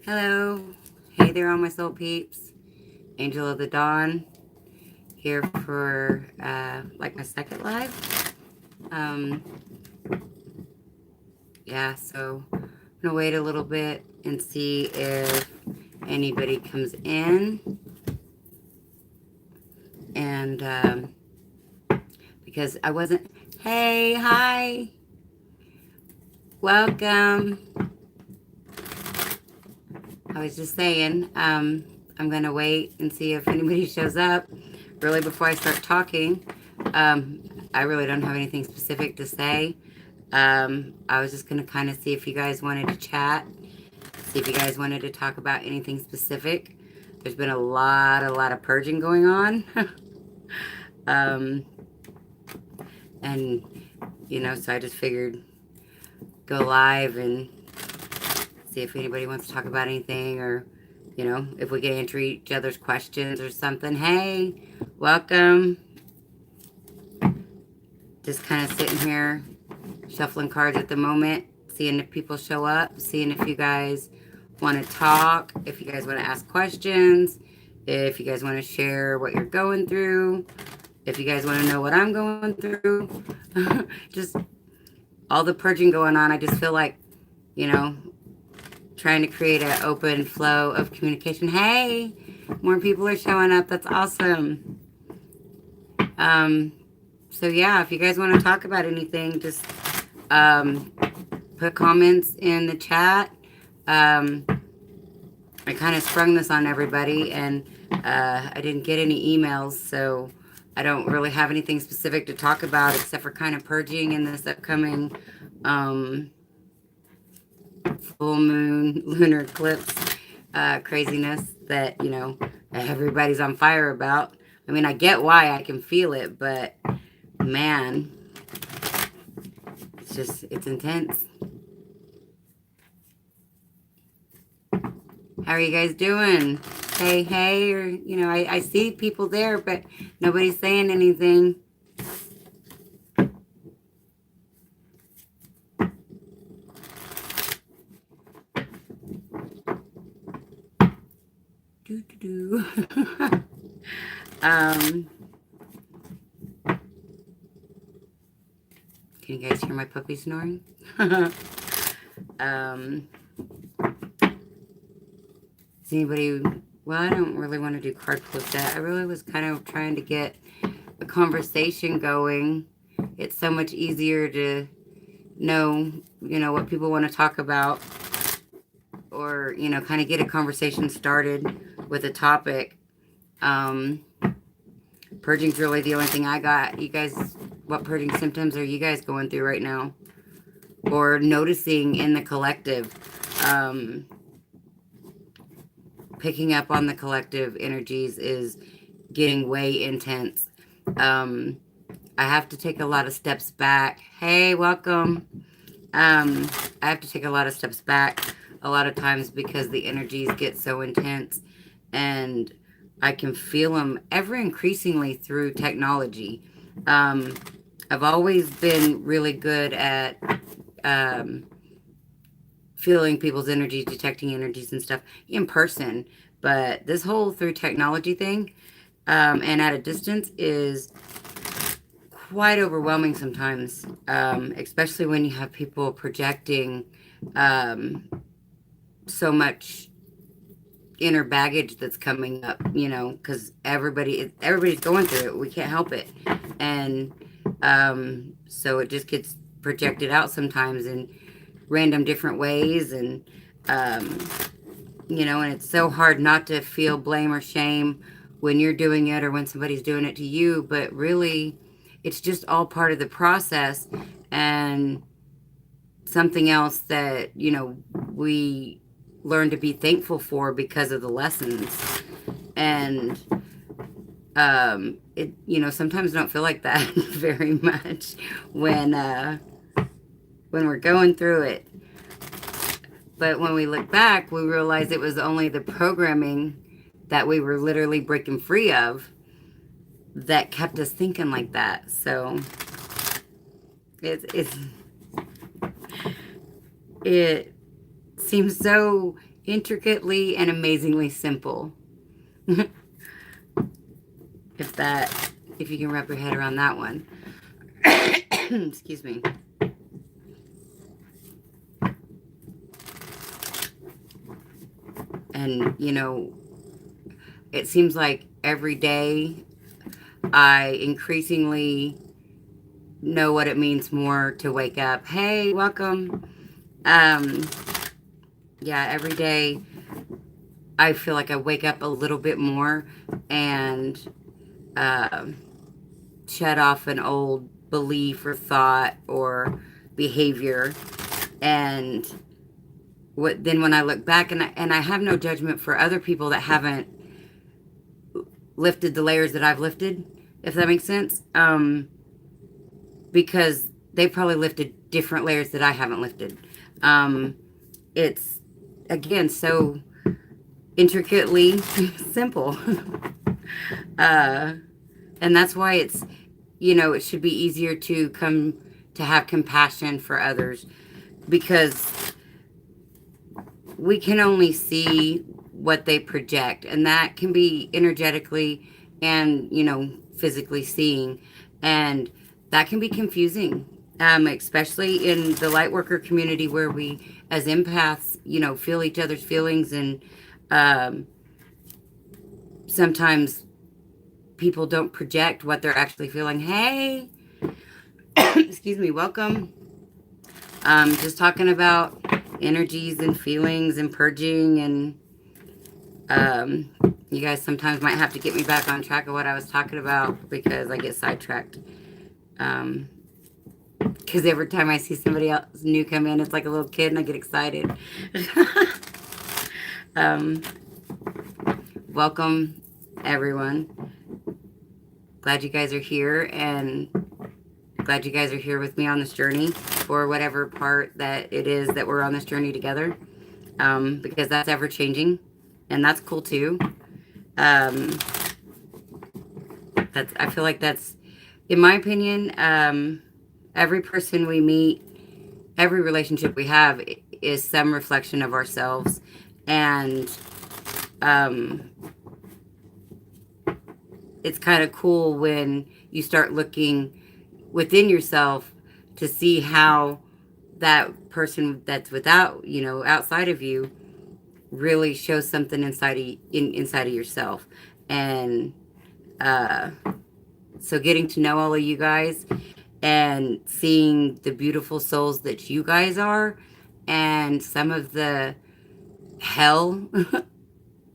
Hello. Hey there, all my soul peeps. Angel of the Dawn here for like my second live. Um, yeah, so I'm gonna wait a little bit and see if anybody comes in. And because I wasn't, hey, hi, welcome. I was just saying, I'm gonna wait and see if anybody shows up. Really, before I start talking, I really don't have anything specific to say. I was just gonna kind of see if you guys wanted to chat, see if you guys wanted to talk about anything specific. There's been a lot of purging going on. um, and, so I just figured go live and see if anybody wants to talk about anything, or, if we can answer each other's questions or something. Hey, welcome. Just kind of sitting here, shuffling cards at the moment, seeing if people show up, seeing if you guys want to talk, if you guys want to ask questions, if you guys want to share what you're going through, if you guys want to know what I'm going through. Just all the purging going on. I just feel like, trying to create an open flow of communication. Hey, more people are showing up. That's awesome. So yeah, if you guys want to talk about anything, just put comments in the chat. I kind of sprung this on everybody, and I didn't get any emails, so I don't really have anything specific to talk about except for kind of purging in this upcoming full moon lunar eclipse craziness that, everybody's on fire about. I mean, I get why, I can feel it, but man, it's intense. How are you guys doing? Hey, or, I see people there, but nobody's saying anything. Can you guys hear my puppy snoring? Does anybody... Well, I don't really want to do card flips yet. I really was kind of trying to get a conversation going. It's so much easier to know, what people want to talk about, or, kind of get a conversation started with a topic. Purging's really the only thing I got. You guys, what purging symptoms are you guys going through right now? Or noticing in the collective? Picking up on the collective energies is getting way intense. I have to take a lot of steps back. Hey, welcome. I have to take a lot of steps back a lot of times because the energies get so intense, and I can feel them ever increasingly through technology. I've always been really good at feeling people's energies, detecting energies and stuff in person, but this whole through technology thing, and at a distance, is quite overwhelming sometimes, especially when you have people projecting so much inner baggage that's coming up, because everybody's going through it. We can't help it. And so it just gets projected out sometimes in random different ways, and and it's so hard not to feel blame or shame when you're doing it or when somebody's doing it to you, but really it's just all part of the process, and something else that we learn to be thankful for because of the lessons. And it sometimes don't feel like that very much when we're going through it. But when we look back, we realize it was only the programming that we were literally breaking free of that kept us thinking like that. So it seems so intricately and amazingly simple. If you can wrap your head around that one. Excuse me. And, you know, it seems like every day I increasingly know what it means more to wake up. Hey, welcome. Yeah, every day I feel like I wake up a little bit more and shut off an old belief or thought or behavior. And then when I look back, and I have no judgment for other people that haven't lifted the layers that I've lifted, if that makes sense, because they probably lifted different layers that I haven't lifted. It's, again, so intricately simple. And that's why it's, you know, it should be easier to come to have compassion for others, because we can only see what they project, and that can be energetically and, you know, physically seeing, and that can be confusing, especially in the light worker community, where we as empaths, you know, feel each other's feelings, and sometimes people don't project what they're actually feeling. Hey, excuse me, welcome. Just talking about energies and feelings and purging, and you guys sometimes might have to get me back on track of what I was talking about, because I get sidetracked. Because every time I see somebody else new come in, it's like a little kid, and I get excited. Welcome, everyone. Glad you guys are here, and glad you guys are here with me on this journey, for whatever part that it is that we're on this journey together, because that's ever changing, and that's cool too. I feel like that's, in my opinion, every person we meet, every relationship we have is some reflection of ourselves, and it's kind of cool when you start looking within yourself to see how that person that's without, you know, outside of you, really shows something inside of yourself. And so getting to know all of you guys and seeing the beautiful souls that you guys are, and some of the hell,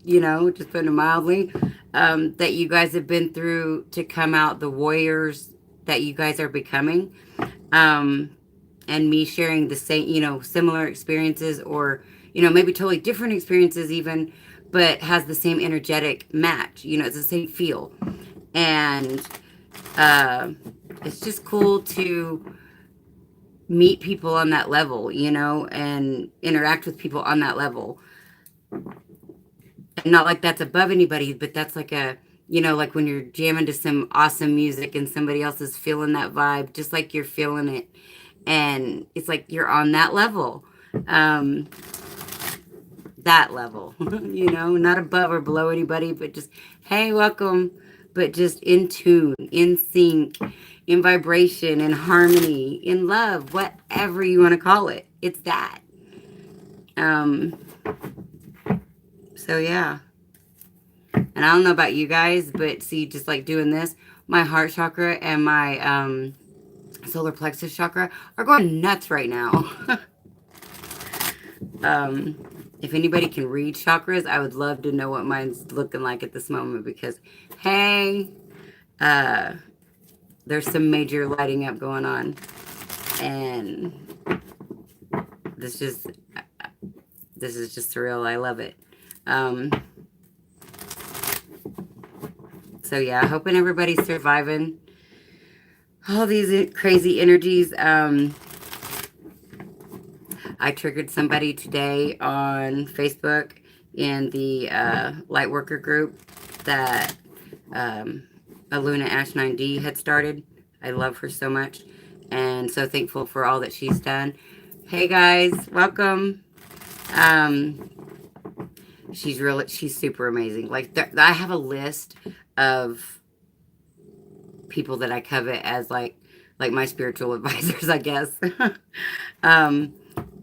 you know, just putting it mildly, that you guys have been through to come out the warriors that you guys are becoming, and me sharing the same, you know, similar experiences, or, you know, maybe totally different experiences even, but has the same energetic match, you know, it's the same feel. And it's just cool to meet people on that level, you know, and interact with people on that level. And not like that's above anybody, but that's like a, you know, like when you're jamming to some awesome music and somebody else is feeling that vibe, just like you're feeling it. And it's like you're on that level. That level, you know, not above or below anybody, but just, hey, welcome, but just in tune, in sync, in vibration, in harmony, in love, whatever you want to call it. It's that. So yeah. And I don't know about you guys, but see, just like doing this, my heart chakra and my solar plexus chakra are going nuts right now. If anybody can read chakras, I would love to know what mine's looking like at this moment, because, hey, there's some major lighting up going on. And this is just surreal. I love it. So yeah, hoping everybody's surviving all these crazy energies. I triggered somebody today on Facebook in the Lightworker group that Aluna Ash 9D had started. I love her so much, and so thankful for all that she's done. Hey guys, welcome. she's super amazing. Like, I have a list of people that I covet as like my spiritual advisors, I guess. um,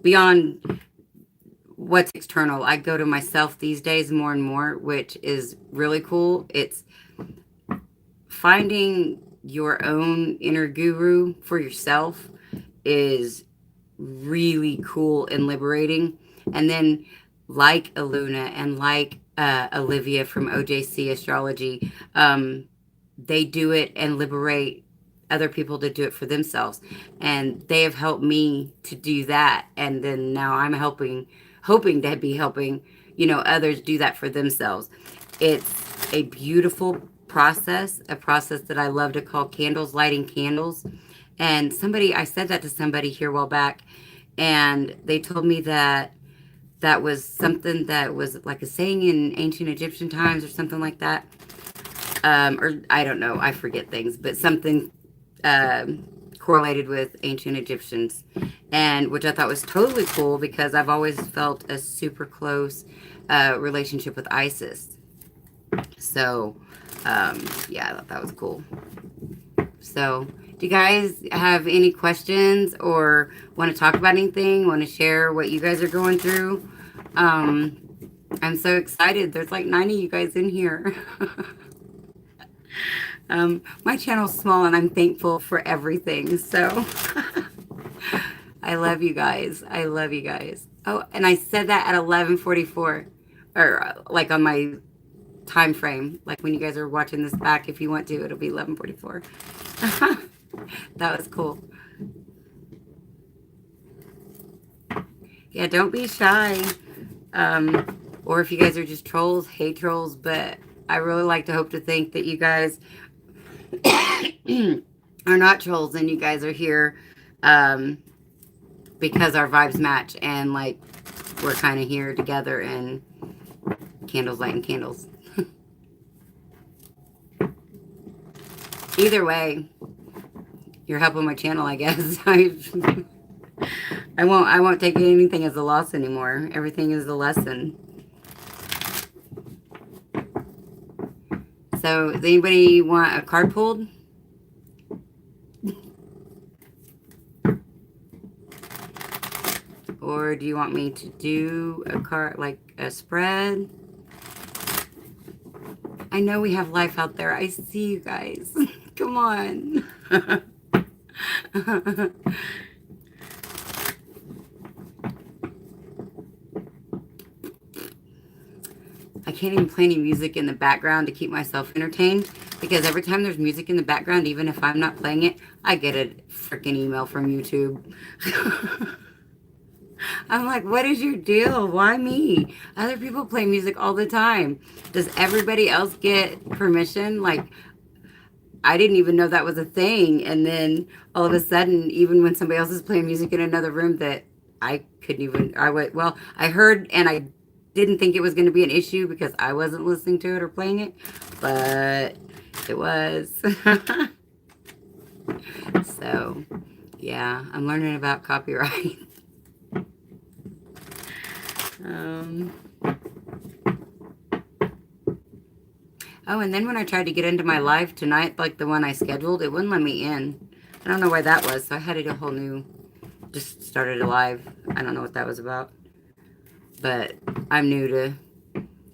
Beyond what's external, I go to myself these days more and more, which is really cool. It's finding your own inner guru for yourself is really cool and liberating. And then, like Aluna and like Olivia from OJC Astrology, they do it and liberate other people to do it for themselves. And they have helped me to do that. And then now I'm hoping to be helping, others do that for themselves. It's a beautiful process, a process that I love to call candles, lighting candles. And I said that to somebody here a while back, and they told me that that was something that was like a saying in ancient Egyptian times or something like that. Or I don't know, I forget things, but something correlated with ancient Egyptians, and which I thought was totally cool because I've always felt a super close relationship with Isis. So, yeah, I thought that was cool. So, do you guys have any questions or want to talk about anything? Want to share what you guys are going through? I'm so excited. There's like 90 of you guys in here. My channel's small and I'm thankful for everything. So, I love you guys. I love you guys. Oh, and I said that at 11:44, or like on my time frame. Like when you guys are watching this back, if you want to, it'll be 11:44. That was cool. Yeah, don't be shy. Or if you guys are just trolls, hate trolls. But I really like to hope to think that you guys are not trolls and you guys are here because our vibes match and like we're kind of here together and candles lighting candles. Either way, you're helping my channel, I guess. I won't take anything as a loss anymore. Everything is a lesson. So, does anybody want a card pulled? Or do you want me to do a card, like a spread? I know we have life out there. I see you guys. Come on. I can't even play any music in the background to keep myself entertained because every time there's music in the background, even if I'm not playing it, I get a freaking email from YouTube. I'm like, what is your deal? Why me? Other people play music all the time. Does everybody else get permission? Like, I didn't even know that was a thing. And then all of a sudden, even when somebody else is playing music in another room that I couldn't even, I heard and I didn't think it was going to be an issue because I wasn't listening to it or playing it, but it was. So, yeah, I'm learning about copyright. Oh, and then when I tried to get into my live tonight, like the one I scheduled, it wouldn't let me in. I don't know why that was, so I had to do a whole new, just started a live. I don't know what that was about. But I'm new to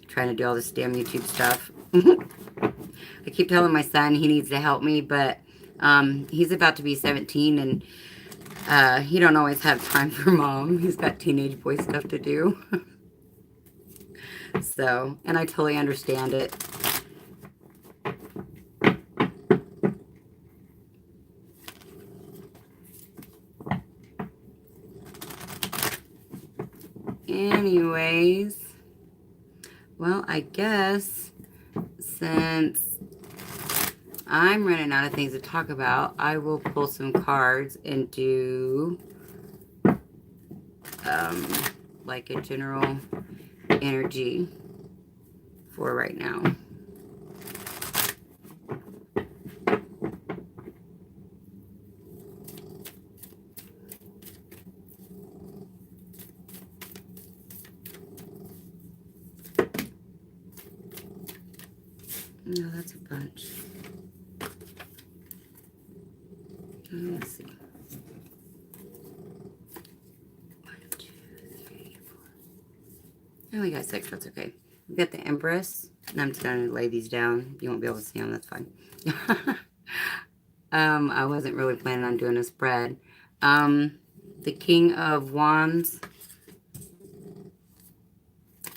trying to do all this damn YouTube stuff. I keep telling my son he needs to help me, but he's about to be 17 and he don't always have time for mom. He's got teenage boy stuff to do. So, and I totally understand it. Anyways, well, I guess since I'm running out of things to talk about, I will pull some cards and do like a general energy for right now. No, that's a bunch. Let's see. 1, 2, 3, 4. Oh, we got 6. That's okay. We got the Empress. And I'm just going to lay these down. You won't be able to see them. That's fine. I wasn't really planning on doing a spread. The King of Wands.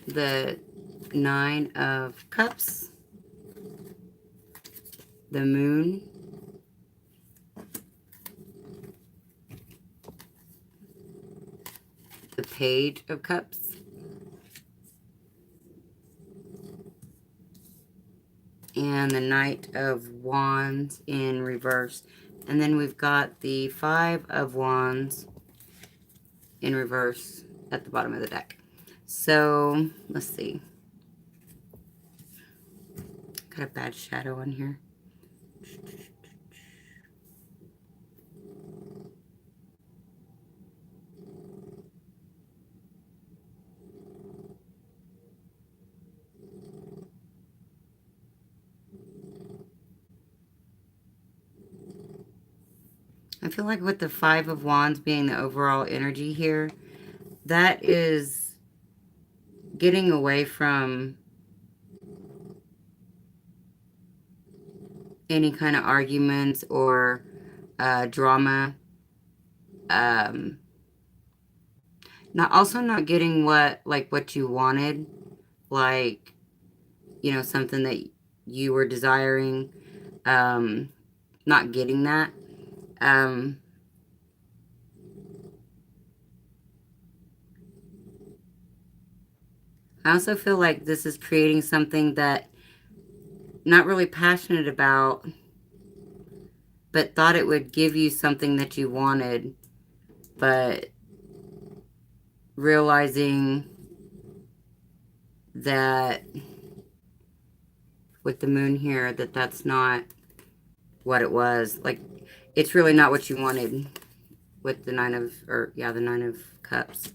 The 9 of Cups. The Moon. The Page of Cups. And the Knight of Wands in reverse. And then we've got the 5 of Wands in reverse at the bottom of the deck. So, let's see. Got a bad shadow on here. I feel like with the 5 of Wands being the overall energy here, that is getting away from any kind of arguments or drama. Not getting what you wanted, like, you know, something that you were desiring, not getting that. I also feel like this is creating something that not really passionate about, but thought it would give you something that you wanted, but realizing that with the Moon here, that that's not what it was. Like, it's really not what you wanted with the 9 of Cups.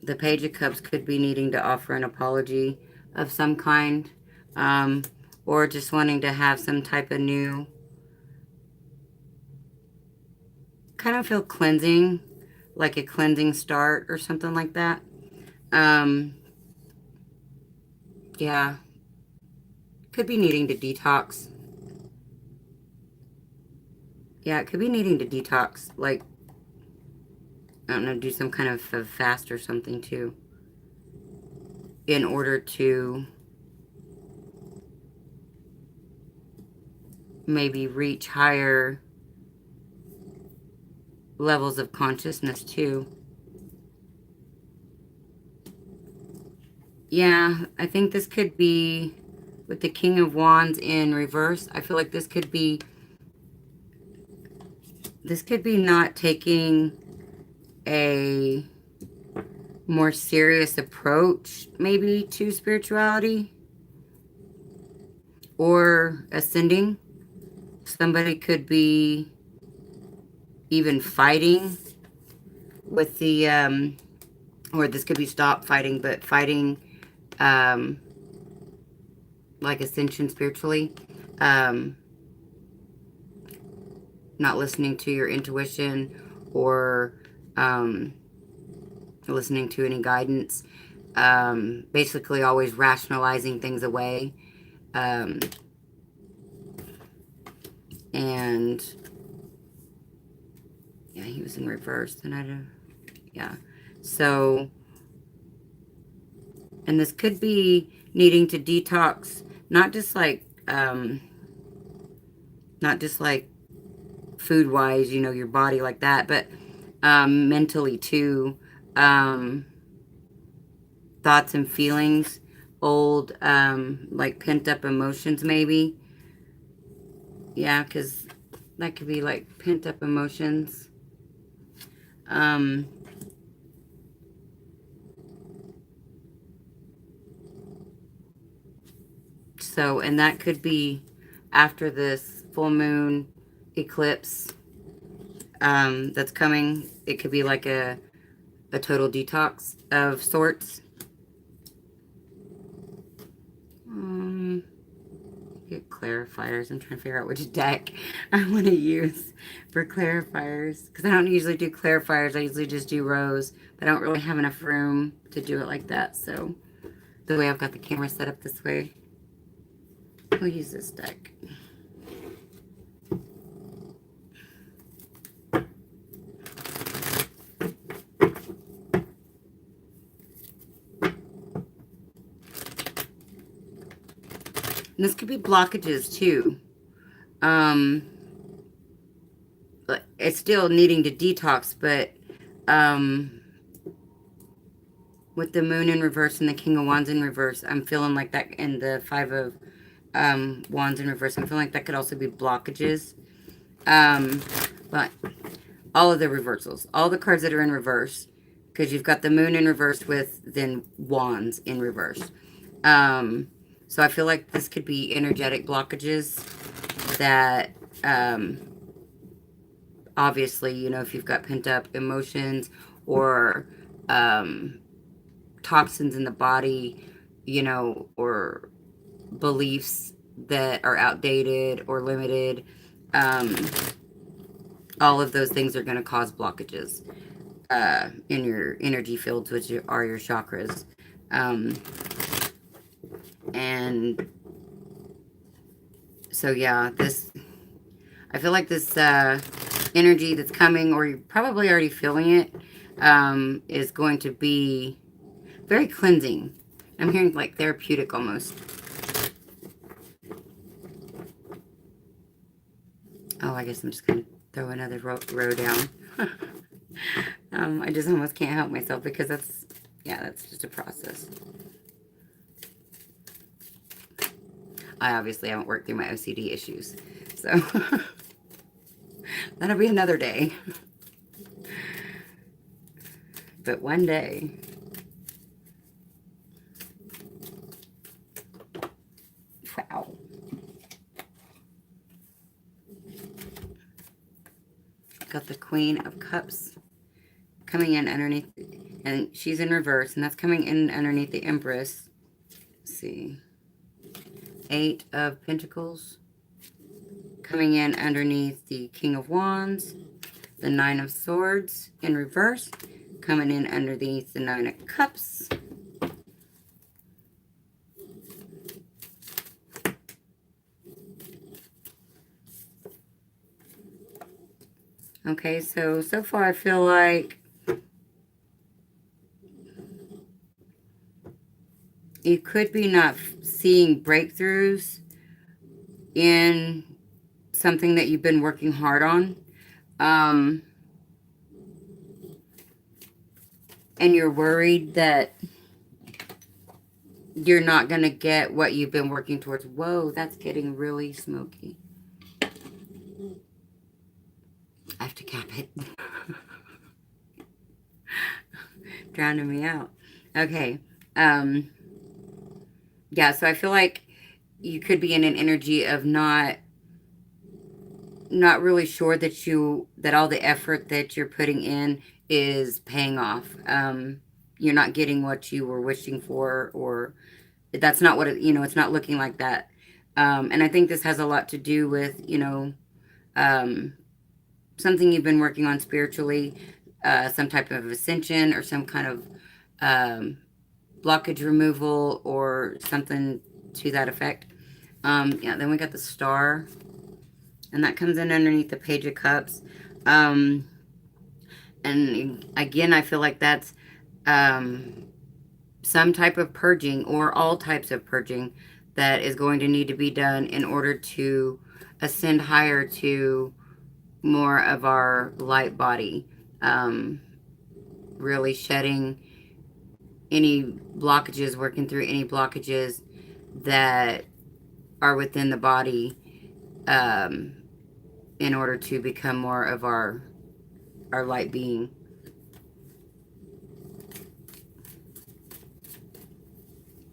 The Page of Cups could be needing to offer an apology of some kind, or just wanting to have some type of new, kind of feel cleansing, like a cleansing start or something like that. Yeah, could be needing to detox. Yeah, it could be needing to detox, like, I don't know, do some kind of a fast or something too, in order to maybe reach higher levels of consciousness too. Yeah, I think this could be, with the King of Wands in reverse, I feel like this could be not taking a more serious approach maybe to spirituality or ascending. Somebody could be even fighting with the or this could be stop fighting, but fighting like ascension spiritually, not listening to your intuition or listening to any guidance, basically always rationalizing things away, and yeah, he was in reverse, and I don't, yeah, so, and this could be needing to detox, not just like food wise, you know, your body like that, but mentally too, thoughts and feelings, old like pent up emotions maybe. Yeah, because that could be like pent up emotions. So, and that could be after this full moon eclipse that's coming. It could be like a total detox of sorts. clarifiers. I'm trying to figure out which deck I want to use for clarifiers. Because I don't usually do clarifiers. I usually just do rows. But I don't really have enough room to do it like that. So the way I've got the camera set up this way, we'll use this deck. And this could be blockages too. But it's still needing to detox, but with the moon in reverse and the King of Wands in reverse, I'm feeling like that, and the Five of Wands in reverse, I'm feeling like that could also be blockages. But all of the reversals, all the cards that are in reverse, because you've got the moon in reverse with then Wands in reverse. So I feel like this could be energetic blockages that, obviously, you know, if you've got pent up emotions or toxins in the body, you know, or beliefs that are outdated or limited, all of those things are going to cause blockages in your energy fields, which are your chakras. And so, yeah, I feel like this energy that's coming, or you're probably already feeling it, is going to be very cleansing. I'm hearing like therapeutic almost. Oh, I guess I'm just going to throw another row down. I just almost can't help myself because that's just a process. I obviously haven't worked through my OCD issues, so that'll be another day. But one day. Wow. Got the Queen of Cups coming in underneath, and she's in reverse, and that's coming in underneath the Empress. Let's see. 8 of Pentacles coming in underneath the King of Wands, the 9 of Swords in reverse coming in underneath the 9 of Cups. Okay, so far I feel like you could be not seeing breakthroughs in something that you've been working hard on. And you're worried that you're not going to get what you've been working towards. Whoa, that's getting really smoky. I have to cap it. Drowning me out. Okay. Yeah, so I feel like you could be in an energy of not really sure that all the effort that you're putting in is paying off. You're not getting what you were wishing for, or that's not what it, it's not looking like that. And I think this has a lot to do with, something you've been working on spiritually, some type of ascension or some kind of blockage removal or something to that effect. Yeah, then we got the Star, and that comes in underneath the Page of Cups. And again, I feel like that's some type of purging, or all types of purging, that is going to need to be done in order to ascend higher to more of our light body. Really shedding any blockages, working through any blockages that are within the body, in order to become more of our light being.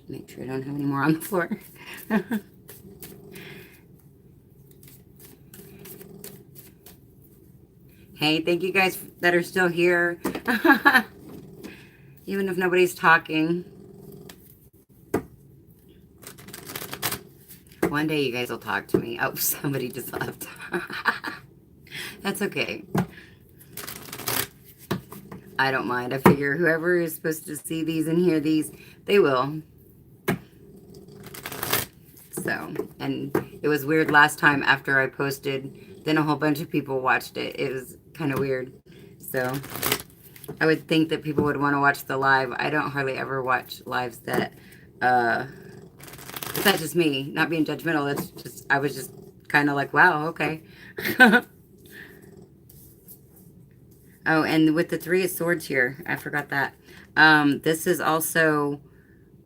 Make sure I don't have any more on the floor. Hey, thank you guys that are still here. Even if nobody's talking. one day you guys will talk to me. Oh, somebody just left. That's okay. I don't mind. I figure whoever is supposed to see these and hear these, they will. So, and it was weird last time after I posted, then a whole bunch of people watched it. It was kind of weird. So, I would think that people would want to watch the live. I don't hardly ever watch lives that, that's just me, not being judgmental. That's just, I was just kind of like, wow, okay. Oh, and with the Three of Swords here, I forgot that. This is also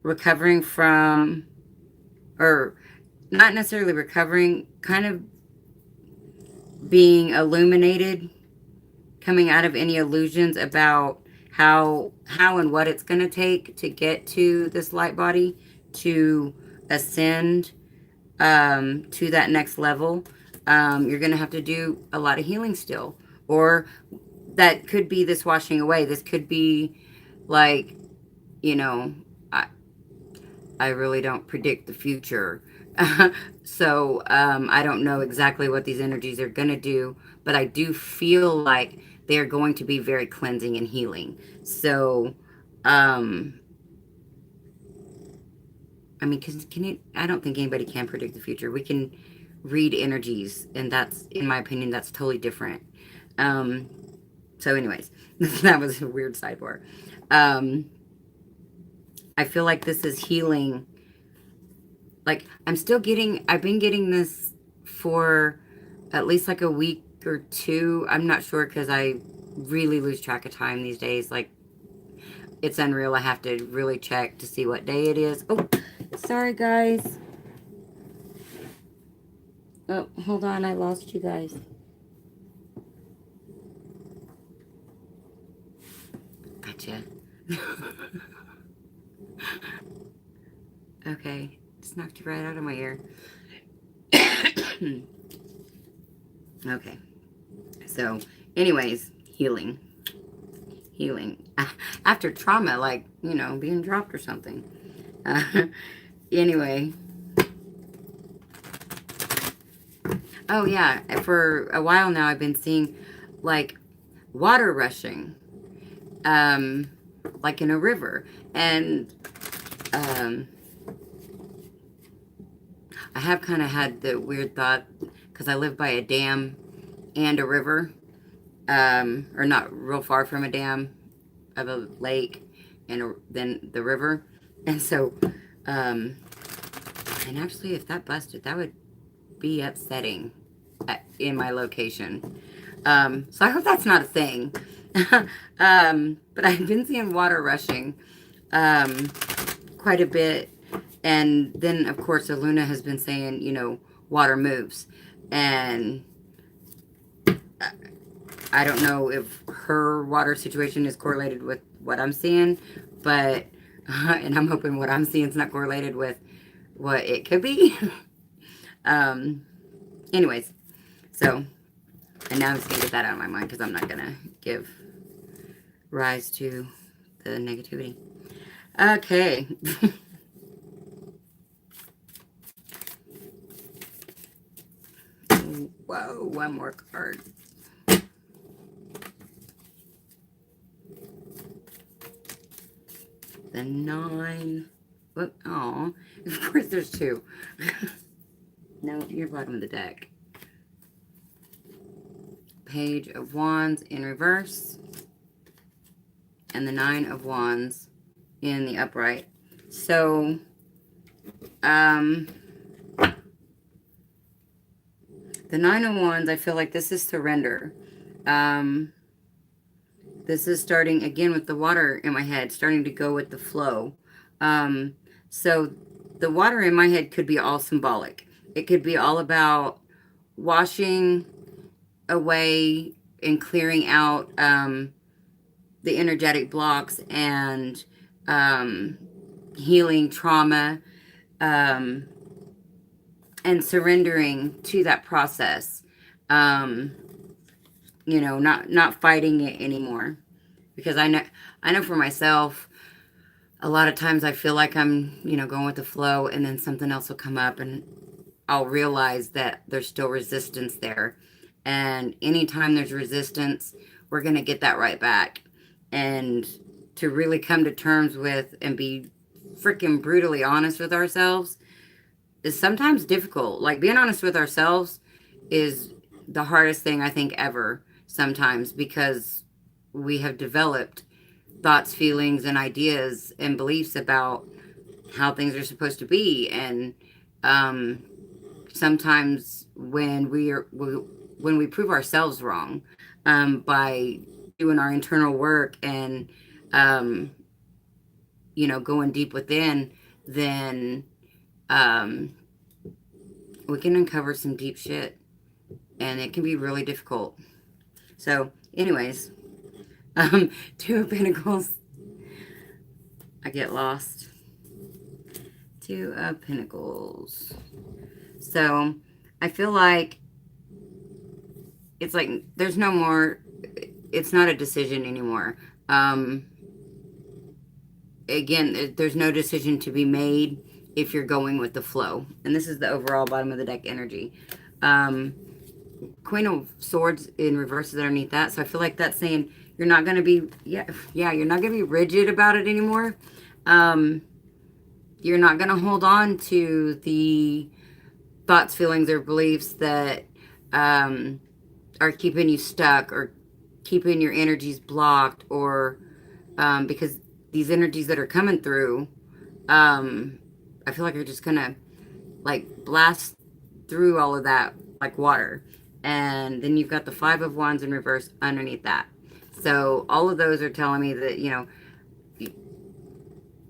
recovering from, or not necessarily recovering, kind of being illuminated, coming out of any illusions about how and what it's going to take to get to this light body, to ascend to that next level. You're going to have to do a lot of healing still, or that could be this washing away. This could be like, you know, I really don't predict the future. So I don't know exactly what these energies are going to do, but I do feel like they are going to be very cleansing and healing. So, I mean, I don't think anybody can predict the future. We can read energies, and that's, in my opinion, that's totally different. So anyways, that was a weird sidebar. I feel like this is healing. Like, I've been getting this for at least like a week or two. I'm not sure because I really lose track of time these days. Like, it's unreal. I have to really check to see what day it is. Oh, sorry, guys. Oh, hold on. I lost you guys. Gotcha. Okay. Just knocked you right out of my ear. Okay. So, anyways, healing. After trauma, like, you know, being dropped or something. Anyway. Oh, yeah. For a while now, I've been seeing, like, water rushing. Like in a river. And, I have kind of had the weird thought, because I live by a dam and a river, or not real far from a dam, of a lake, and then the river. And so, and actually, if that busted, that would be upsetting in my location. So I hope that's not a thing. But I've been seeing water rushing quite a bit. And then, of course, Luna has been saying, you know, water moves. And I don't know if her water situation is correlated with what I'm seeing, but, and I'm hoping what I'm seeing is not correlated with what it could be. Anyways, so, and now I'm just going to get that out of my mind because I'm not going to give rise to the negativity. Okay. Whoa, one more card. The 9. Whoop, oh, of course there's 2. No, you're bottom of the deck. Page of Wands in reverse. And the 9 of Wands in the upright. So, the 9 of Wands, I feel like this is surrender. This is starting again with the water in my head, starting to go with the flow. So the water in my head could be all symbolic. It could be all about washing away and clearing out the energetic blocks and healing trauma, and surrendering to that process. You know, not fighting it anymore. Because I know for myself, a lot of times I feel like I'm, you know, going with the flow, and then something else will come up and I'll realize that there's still resistance there. And anytime there's resistance, we're going to get that right back. And to really come to terms with and be freaking brutally honest with ourselves is sometimes difficult. Like being honest with ourselves is the hardest thing I think ever sometimes, because we have developed thoughts, feelings, and ideas and beliefs about how things are supposed to be. And sometimes when we prove ourselves wrong, by doing our internal work and um, going deep within, then um, we can uncover some deep shit, and it can be really difficult. So, anyways, Two of Pentacles. I get lost. Two of Pentacles. So, I feel like it's like there's no more, it's not a decision anymore. Again, there's no decision to be made if you're going with the flow. And this is the overall bottom of the deck energy. Queen of Swords in reverse is underneath that. So I feel like that's saying you're not going to be, you're not going to be rigid about it anymore. You're not going to hold on to the thoughts, feelings, or beliefs that are keeping you stuck or keeping your energies blocked, or because these energies that are coming through, I feel like you're just going to like blast through all of that like water. And then you've got the Five of Wands in reverse underneath that. So all of those are telling me that,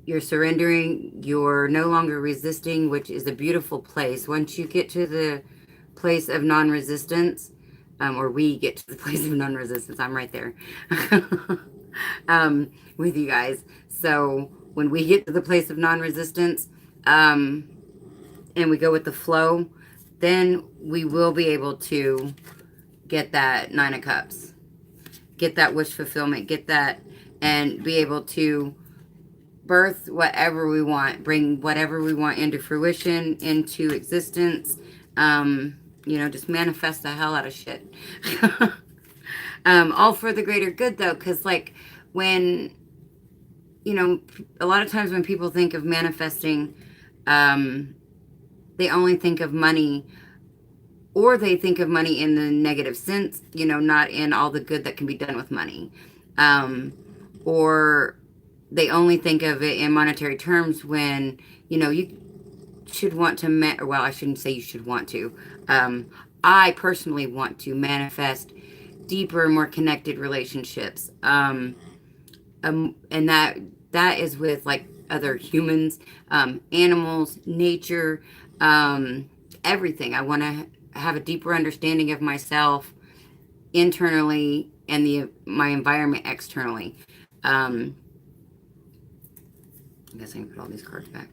you're surrendering, you're no longer resisting, which is a beautiful place. Once you get to the place of non-resistance, or we get to the place of non-resistance, I'm right there with you guys. So when we get to the place of non-resistance, and we go with the flow, then we will be able to get that Nine of Cups, get that wish fulfillment, get that, and be able to birth whatever we want, bring whatever we want into fruition, into existence. Just manifest the hell out of shit. All for the greater good, though, because like when, a lot of times when people think of manifesting, they only think of money, or they think of money in the negative sense, not in all the good that can be done with money. Or they only think of it in monetary terms when, you should want to, well, I shouldn't say you should want to. I personally want to manifest deeper, more connected relationships. And that is with like other humans, animals, nature, everything. I want to have a deeper understanding of myself internally and my environment externally. I guess I can put all these cards back.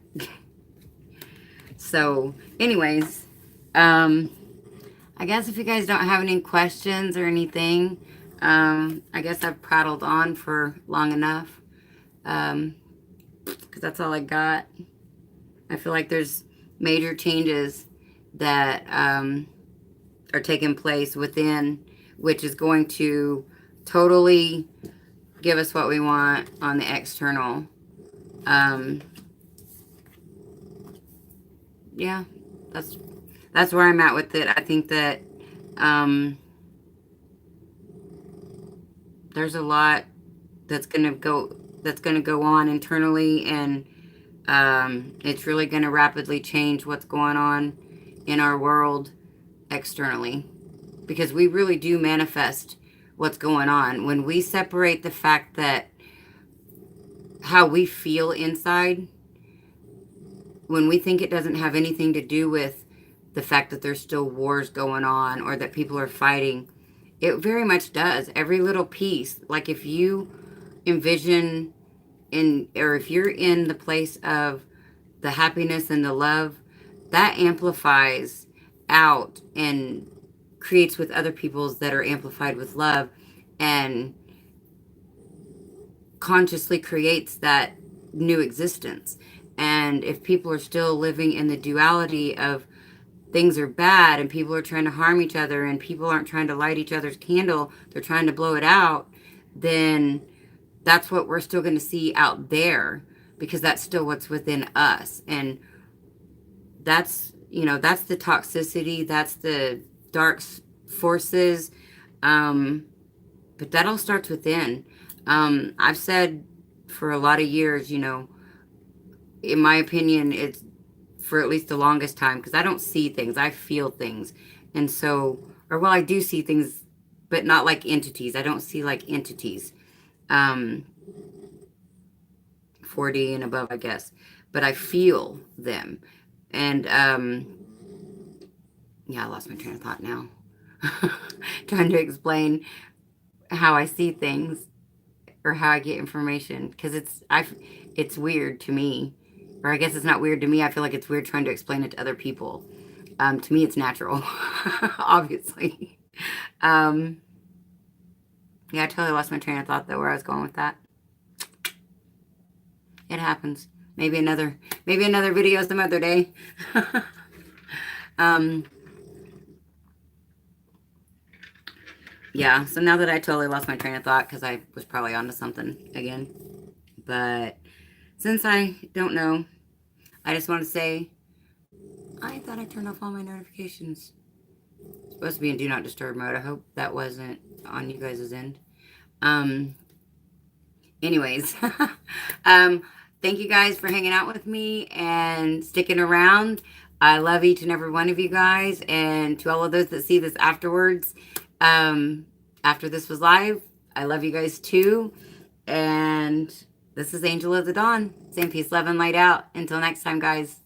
So, anyways, I guess if you guys don't have any questions or anything, I guess I've prattled on for long enough, because that's all I got. I feel like there's major changes that are taking place within, which is going to totally give us what we want on the external. Yeah, that's where I'm at with it. I think that there's a lot that's gonna go on internally, and it's really gonna rapidly change what's going on in our world externally, because we really do manifest what's going on when we separate the fact that how we feel inside, when we think it doesn't have anything to do with the fact that there's still wars going on or that people are fighting. It very much does. Every little piece, like if you envision or if you're in the place of the happiness and the love, that amplifies out and creates with other people's that are amplified with love, and consciously creates that new existence. And if people are still living in the duality of things are bad and people are trying to harm each other and people aren't trying to light each other's candle, they're trying to blow it out, then that's what we're still going to see out there, because that's still what's within us. And that's, that's the toxicity, that's the dark forces. But that all starts within. I've said for a lot of years, in my opinion, it's for at least the longest time, because I don't see things, I feel things. And so, or well, I do see things, but not like entities. I don't see like entities. 4D and above, I guess. But I feel them. And yeah, I lost my train of thought now. Trying to explain how I see things or how I get information, because it's weird to me, or I guess it's not weird to me. I feel like it's weird trying to explain it to other people. To me, it's natural, obviously. Um, yeah, I totally lost my train of thought though, where I was going with that. It happens. Maybe another video some other day. um, yeah. So now that I totally lost my train of thought, because I was probably onto something again, but since I don't know, I just want to say I thought I turned off all my notifications. It's supposed to be in do not disturb mode. I hope that wasn't on you guys' end. Anyways, thank you guys for hanging out with me and sticking around. I love each and every one of you guys. And to all of those that see this afterwards, after this was live, I love you guys too. And this is Angel of the Dawn. Same peace, love, and light out. Until next time, guys.